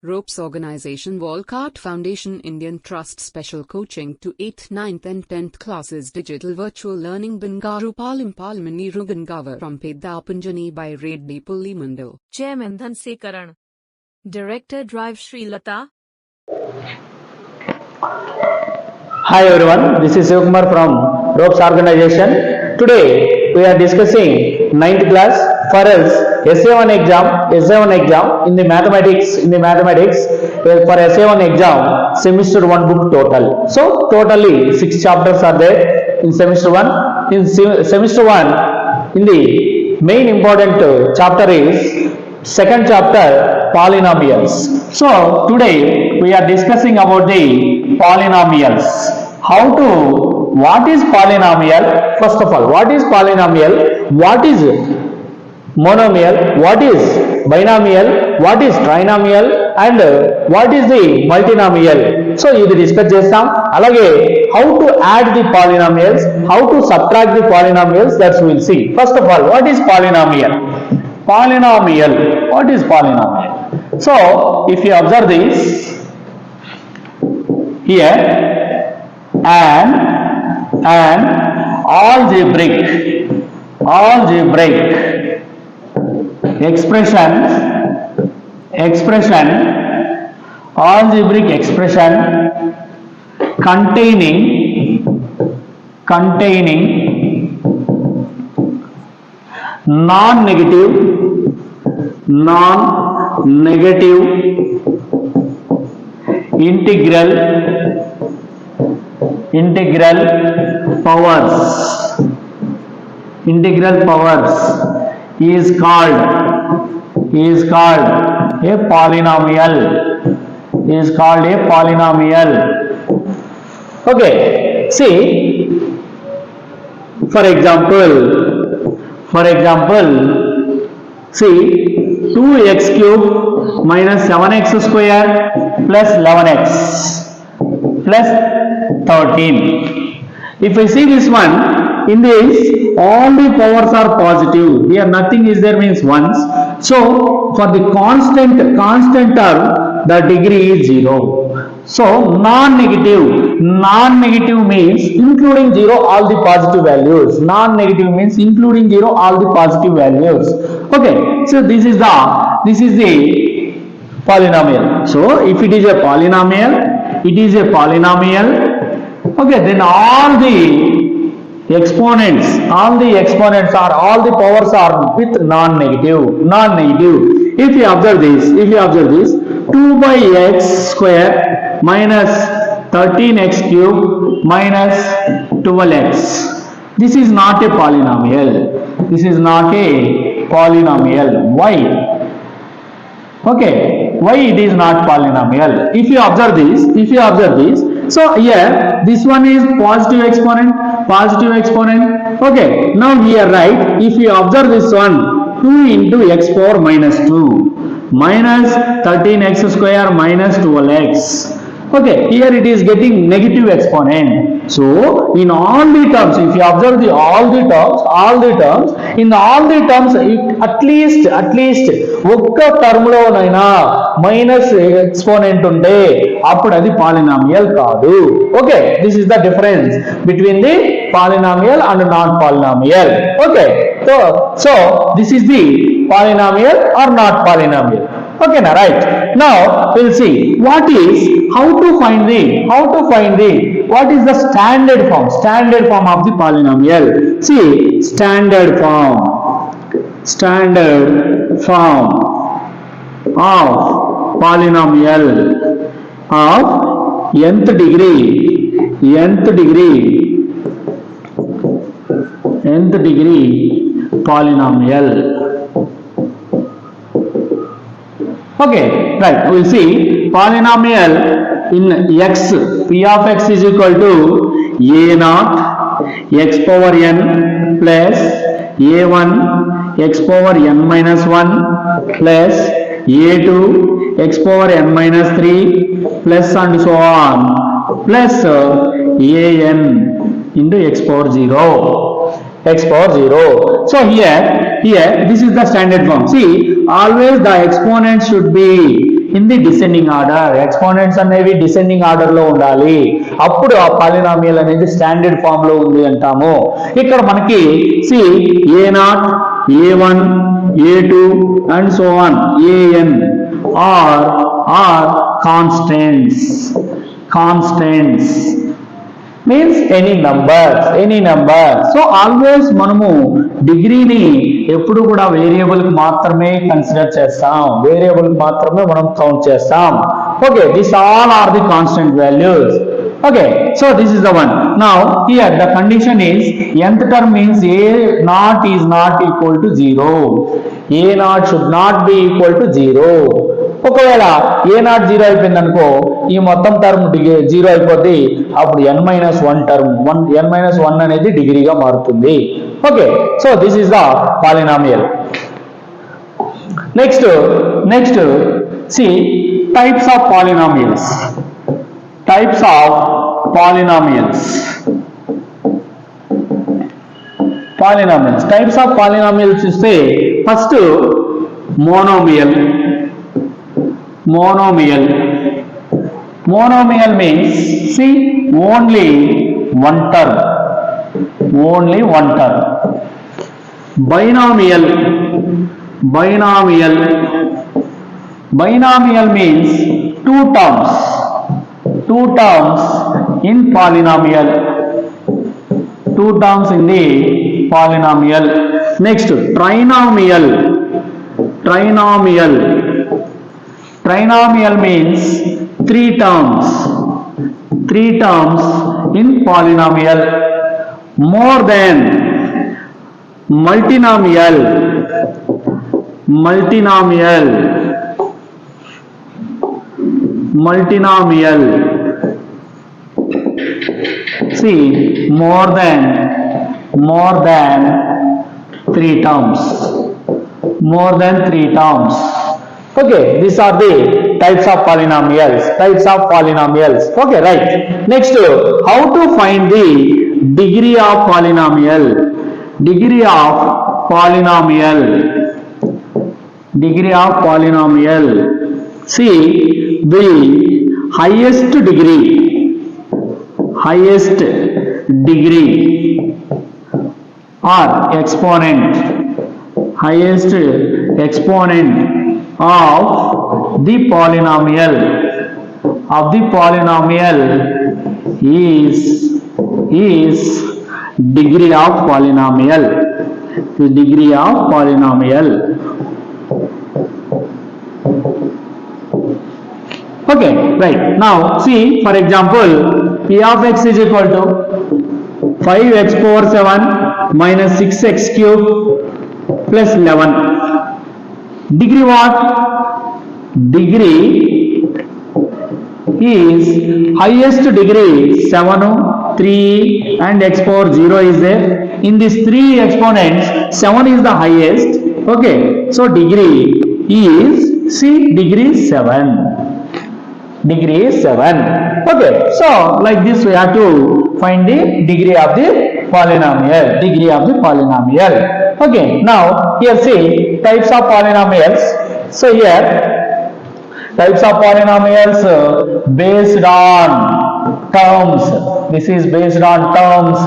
Ropes Organization Walcott Foundation Indian Trust Special Coaching to 8th, 9th and 10th classes Digital Virtual Learning Bangaru Palimani Rugangavar from Pedapunjani by Reddy Pullimandal. Chairman Dhanse Director Drive Sri Lata. Hi everyone, this is Sivakumar from Ropes Organization. Today we are discussing 9th class for us SA1 exam in the mathematics for SA1 exam semester 1 book total. So totally 6 chapters are there in semester 1. In semester 1, in the main important chapter is second chapter, polynomials. So today we are discussing about the polynomials. What is polynomial? First of all, what is polynomial? What is monomial? What is binomial? What is trinomial? And what is the multinomial? So ఇది discuss చేస్తాం. అలాగే how to add the polynomials, how to subtract the polynomials, that we will see. First of all, what is polynomial? Polynomial. What is polynomial? So if you observe this here, an algebraic expression, algebraic expression containing non-negative integral powers is called a polynomial. Okay, see, for example, see, 2x cube minus 7x square plus 11x plus 13. If I see this one, in this all the powers are positive. Here nothing is there, means ones. So for the constant term, the degree is 0. So non-negative means including 0 all the positive values. Non-negative means including 0 all the positive values. Okay, so this is the polynomial. So if it is a polynomial, okay, then all the powers are with non-negative. If you observe this, 2 by x square minus 13x cube minus 12x. This is not a polynomial. Why? Okay, why it is not polynomial? If you observe this, so here this one is positive exponent. Okay, now here right, if you observe this one, 2 into x power minus 2 minus 13x square minus 12x. Okay, here it is getting negative exponent. So in all the terms, if you observe all the terms, in all the terms, at least ఒక్క term లోనైనా minus exponent ఉంటే అప్పుడు అది polynomial కాదు. Okay, this is the difference between the polynomial and non polynomial. Okay, so this is the polynomial or not polynomial. Okay, now right, now we'll see how to find what is the standard form of the polynomial. See, standard form of polynomial of nth degree polynomial. Okay, right, we will see polynomial in x, p of x is equal to a0 x power n plus a1 x power n minus 1 plus a2 x power n minus 3 plus and so on plus an into x power 0. x power 0. So here this is the standard form. See, always the exponent should be in the descending order. Exponents అనేవి descending order లో ఉండాలి, అప్పుడు ఆ polynomial అనేది standard form లో ఉంది అంటాము. ఇక్కడ మనకి C a0, a1, a2 and so on, an are constants. Means any number. So always మనము డిగ్రీని ఎప్పుడు కూడా వేరియబుల్ కి మాత్రమే కన్సిడర్ చేస్తాం, వేరియబుల్ కి మాత్రమే మనం కౌంట్ చేస్తాం. Okay, these all are the constant values. Okay, so this is the one. Now here the condition is nth term means a0 is not equal to 0. a0 should not be equal to 0. ఒకవేళ a0 0 అయిపోయింది అనుకో, ఈ మొత్తం term 0 అయిపోద్ది, అప్పుడు n-1 term n-1 అనేది డిగ్రీగా మారుతుంది. Okay, so this is the polynomial. Next see types of polynomials. Types of polynomials చూస్తే first monomial means see only one term. Binomial means two terms in polynomial. Next, trinomial means three terms in polynomial. More than multinomial see more than three terms. Okay, these are the types of polynomials. Okay, right. Next, how to find the degree of polynomial. See, the highest degree or exponent of the polynomial is degree of polynomial. Okay, right. Now see, for example, p of x is equal to 5x power 7 minus 6x cube plus 11. Degree what? Degree is highest degree 7, 3 and x power 0 is there. In these three exponents, 7 is the highest. Okay, so degree is 7. Okay, so like this we have to find the degree of the polynomial. Okay, now here see types of polynomials. So here types of polynomials based on terms. This is based on terms.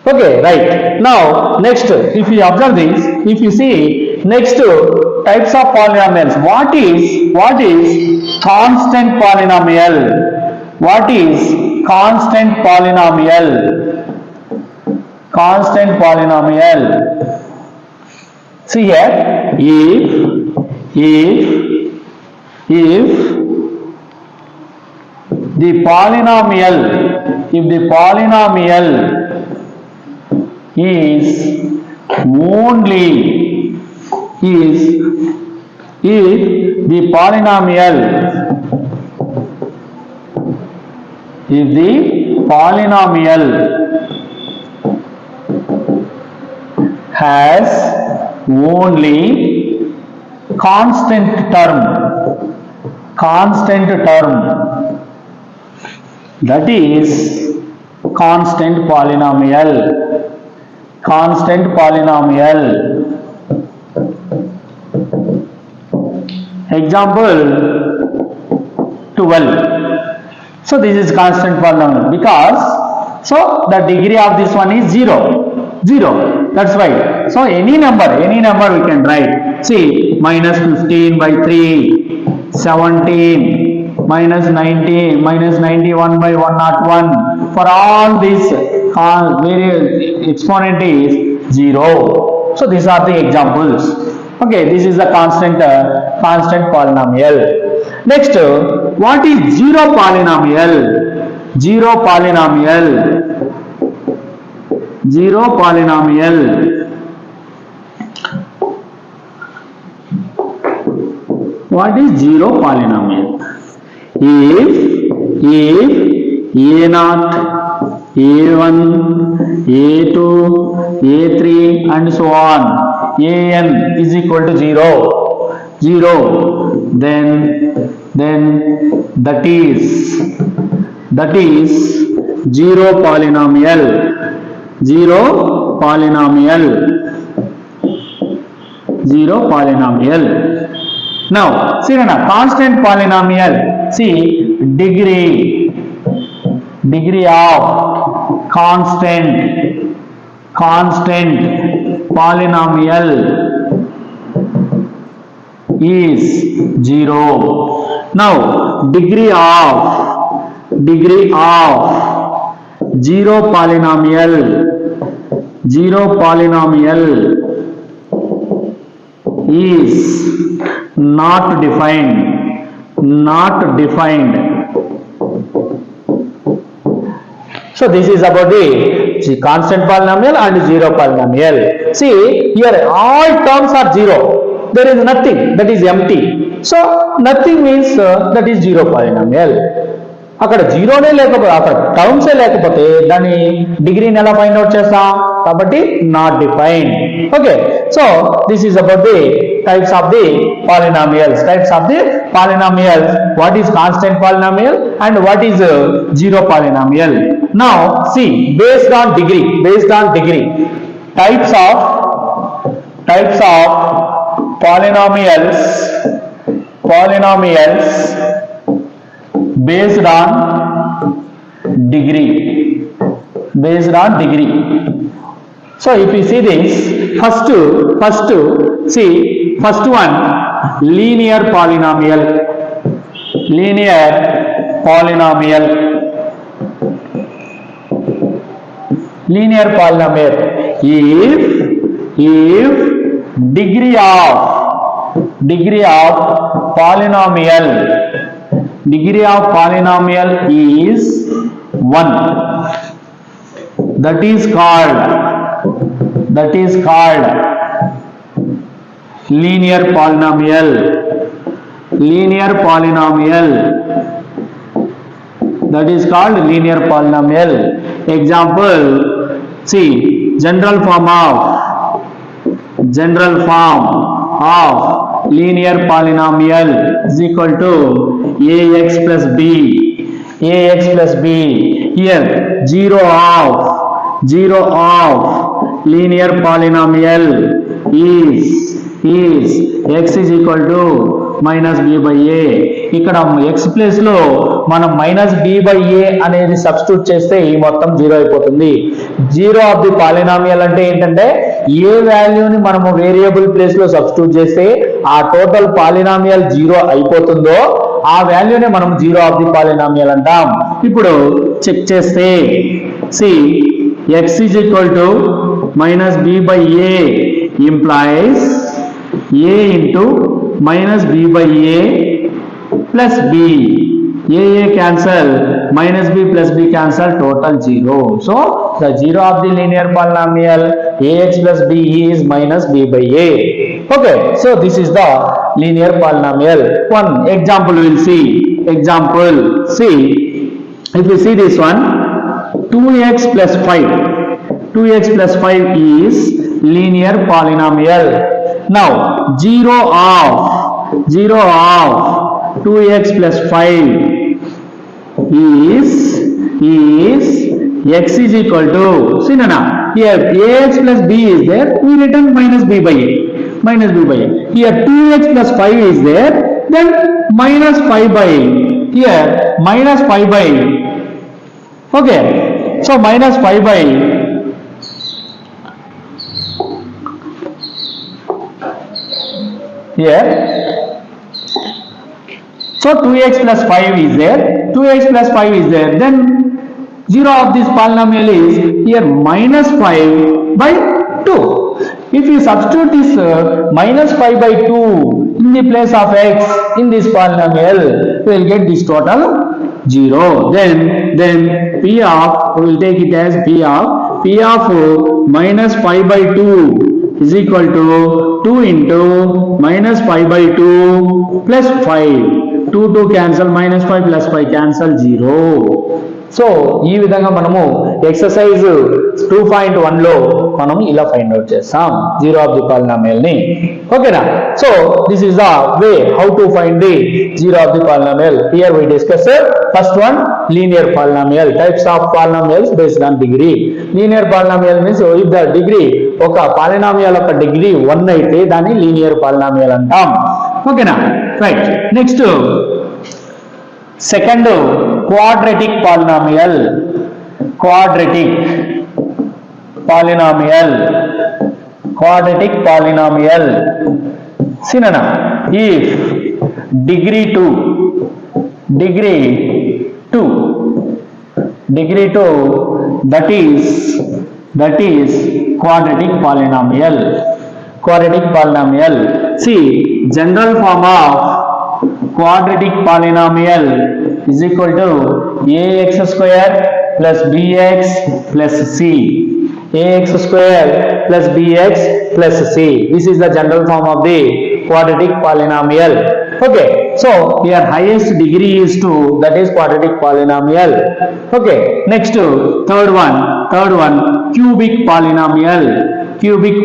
Okay, right. Now next, if you observe this, if you see next types of polynomials, what is constant polynomial? See here, if the polynomial is only if the polynomial has only constant term, that is constant polynomial. Example, 12. So this is constant polynomial because so the degree of this one is 0. 0. That's why. So any number we can write. See, minus 15 by 3, 17, minus 90, minus 91 by 101. For all these various exponent is 0. So these are the examples. Okay, this is the constant polynomial. Next, what is zero polynomial? Zero polynomial. Zero polynomial. What is zero polynomial? If A0, A1, A2, A3 and so on, An is equal to 0, then that is zero polynomial. Zero polynomial. Now, see Nana, constant polynomial. See, degree of constant polynomial is 0. Now, degree of zero polynomial is not defined. So this is about the constant polynomial and zero polynomial. See, here all terms are 0. There is nothing, that is empty. So nothing means that is zero polynomial. అక్కడ జీరోనే లేకపోతే అక్కడ టర్మ్సే లేకపోతే దాని డిగ్రీని ఎలా find out చేస్తాం? కాబట్టి not defined. Okay, so this is about the types of the polynomials. What is constant polynomial and what is zero polynomial? Now see, based on degree, types of polynomials based on degree. So if you see this, first one, linear polynomial. If degree of polynomial is 1, that is called linear polynomial. That is called linear polynomial. Example, see, general form of linear polynomial is equal to ax plus b. Here zero of linear polynomial is x is equal to minus b by a. ఇక్కడ x place లో మనం minus b by a అనేది substitute చేస్తే ఈ మొత్తం zero అయిపోతుంది. Zero of the polynomial అంటే ఏంటంటే ఏ వాల్యూని మనము వేరియబుల్ ప్లేస్ లో సబ్స్టిట్యూట్ చేస్తే ఆ టోటల్ పాలినామియల్ జీరో అయిపోతుందో ఆ వాల్యూనే మనం జీరో ఆఫ్ ది పాలినామియల్ అంటాం. ఇప్పుడు చెక్ చేస్తే C x is equal to minus b by a implies a into minus b by a plus b. A cancel, minus b plus b cancel, total 0. So the zero of the linear polynomial ax plus b is minus b by a. Okay, so this is the linear polynomial. One example we will see. See, if you see this one, 2x plus 5 is linear polynomial. Now zero of 2x plus 5 is x is equal to, see Nana, here ax plus b is there, we return minus b by a. Here 2x plus 5 is there, then minus 5 by a. here minus pi by, okay, so minus pi by here, so 2x plus 5 is there, 2x plus 5 is there, then 0 of this polynomial is here minus 5 by 2. If you substitute this minus 5 by 2 in the place of x in this polynomial, we will get this total 0. Then p of, we will take it as p of minus 5 by 2 is equal to 2 into minus 5 by 2 plus 5. 2 cancel, minus 5 plus 5 cancel 0. So ఈ విధంగా మనము exercise 2.1 లో మనం ఇలా find out చేస్తాం zero of the polynomial ని. ఓకేనా? So this is the way how to find the zero of the polynomial. Here we discuss first one linear polynomial, types of polynomials based on degree. Linear polynomial means if the degree, ఒక polynomial యొక్క degree 1 అయితే దాన్ని linear polynomial అంటాం. ఓకేనా? Right. Next second quadratic polynomial. Quadratic polynomial synonym. If degree 2 that is quadratic polynomial. See, general form of quadratic polynomial is equal to ax square plus bx plus c. Ax square plus bx plus c. This is the general form of the quadratic polynomial. Okay, so here highest degree is 2, that is quadratic polynomial. Okay, next third one cubic polynomial. Cubic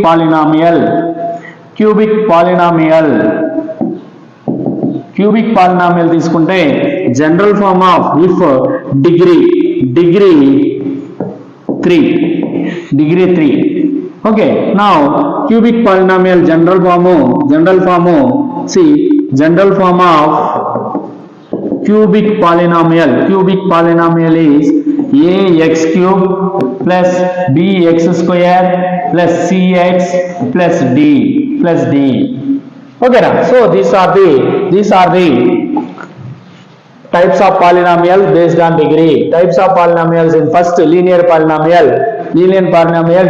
polynomial తీసుకుంటే general form of if degree 3. Okay, now cubic polynomial general form see, general form of cubic polynomial is ax cube plus bx square plus cx plus d. Okay, so these are the types of polynomials based on degree. Types of polynomials in first linear polynomial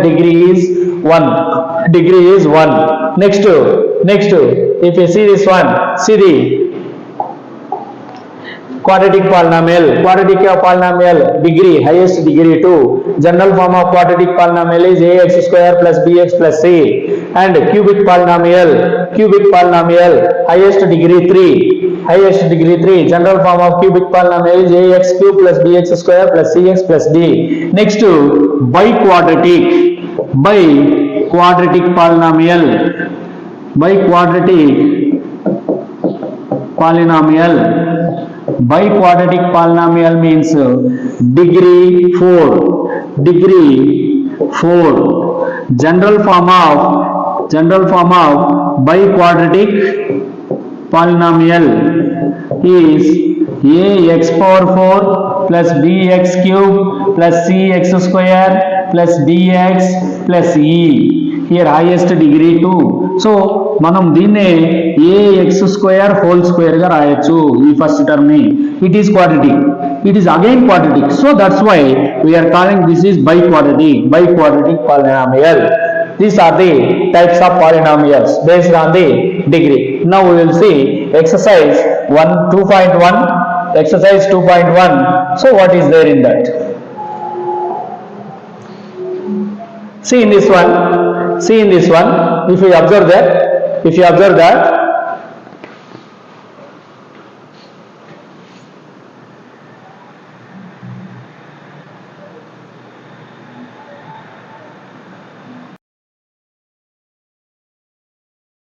degree is 1. Next if you see this one, see the quadratic polynomial degree, highest degree 2. General form of quadratic polynomial is ax square plus bx plus c. And cubic polynomial highest degree 3. General form of cubic polynomial is ax cube plus bx square plus cx plus d. Next biquadratic polynomial. Biquadratic polynomial means degree 4. General form of biquadratic polynomial is ax power 4 plus bx cube plus cx square plus dx plus e. Here highest degree 2. So మనం దీన్నే ax square whole square గా రాయొచ్చు ఈ first term ని. It is quadratic. It is again quadratic. So that's why we are calling this is biquadratic polynomial. These are the types of polynomials based on the degree. Now we will see exercise 2.1. Exercise 2.1. So what is there in that? See in this one. If you observe that